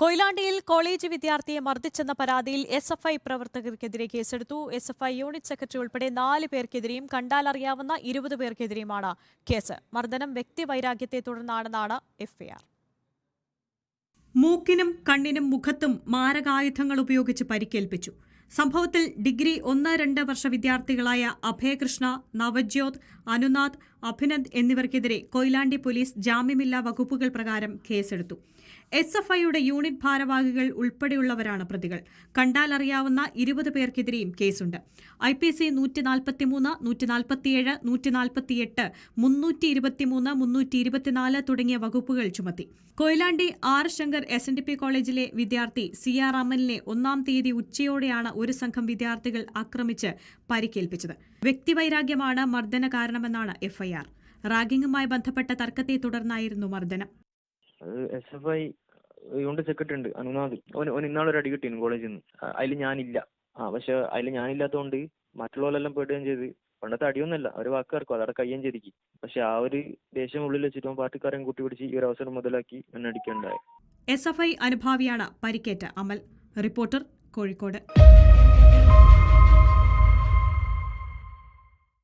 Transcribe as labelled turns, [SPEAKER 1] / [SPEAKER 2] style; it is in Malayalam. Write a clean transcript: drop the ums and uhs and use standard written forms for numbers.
[SPEAKER 1] കൊയിലാണ്ടിയിൽ കോളേജ് വിദ്യാർത്ഥിയെ മർദ്ദിച്ചെന്ന പരാതിയിൽ എസ്എഫ്ഐ പ്രവർത്തകർക്കെതിരെ കേസെടുത്തു. എസ്എഫ്ഐ യൂണിറ്റ് സെക്രട്ടറി ഉൾപ്പെടെ 4 പേർക്കെതിരെയും കണ്ടാലറിയാവുന്ന 20 പേർക്കെതിരെയുമാണ് കേസ്. മർദ്ദനം വ്യക്തിവൈരാഗ്യത്തെ തുടർന്നാണെന്നാണ് എഫ്ഐആർ.
[SPEAKER 2] മൂക്കിനും കണ്ണിനും മുഖത്തും മാരകായുധങ്ങൾ ഉപയോഗിച്ച് പരിക്കേൽപ്പിച്ചു. സംഭവത്തിൽ ഡിഗ്രി 1-2 വർഷ വിദ്യാർത്ഥികളായ അഭയകൃഷ്ണ, നവജ്യോത്, അനുനാഥ്, അഭിനന്ദ് എന്നിവർക്കെതിരെ കൊയിലാണ്ടി പോലീസ് ജാമ്യമില്ലാ വകുപ്പുകൾ പ്രകാരം കേസെടുത്തു. എസ്എഫ്ഐയുടെ യൂണിറ്റ് ഭാരവാഹികൾ ഉൾപ്പെടെയുള്ളവരാണ് പ്രതികൾ. കണ്ടാലറിയാവുന്ന 20 പേർക്കെതിരെയും കേസുണ്ട്. IPC 143, 147, 148, 323, 324 തുടങ്ങിയ വകുപ്പുകൾ ചുമത്തി. കൊയിലാണ്ടി ആർ ശങ്കർ SNDP കോളേജിലെ വിദ്യാർത്ഥി CR അമലിനെ 1-ാം തീയതി ഉച്ചയോടെയാണ് ഒരു സംഘം വിദ്യാർത്ഥികൾ ആക്രമിച്ച് പരിക്കേൽപ്പിച്ചത്. വ്യക്തിവൈരാഗ്യമാണ് മർദ്ദന കാരണമെന്നാണ് എഫ്ഐആർ. റാഗിംഗുമായി ബന്ധപ്പെട്ട തർക്കത്തെ തുടർന്നായിരുന്നു മർദ്ദനം.
[SPEAKER 3] SFI യൂണിറ്റ് സെക്രട്ടറി ഉണ്ട് അനുനാഥ്. ഓൻ ഇന്നാളൊരു അടി കിട്ടിയിരുന്നു കോളേജിൽ നിന്ന്. അതിൽ ഞാനില്ല. പക്ഷെ അതിൽ ഞാനില്ലാത്തതുകൊണ്ട് മറ്റുള്ളവരെല്ലാം പെടുകയും ചെയ്ത്. പണ്ടത്തെ അടിയൊന്നുമല്ല, ഒരു വാക്കാർക്കും അതവിടെ കയ്യും ചെതിക്കി. പക്ഷെ ആ ഒരു ദേഷ്യം ഉള്ളിൽ വെച്ചിട്ട് പാർട്ടിക്കാരൻ കൂട്ടിപ്പിടിച്ച് ഈ ഒരു അവസരം മുതലാക്കി എന്നെ അടിക്കുകയുണ്ടായി.
[SPEAKER 2] SFI അനുഭാവിയാണ് പരിക്കേറ്റ അമൽ. റിപ്പോർട്ടർ, കോഴിക്കോട്.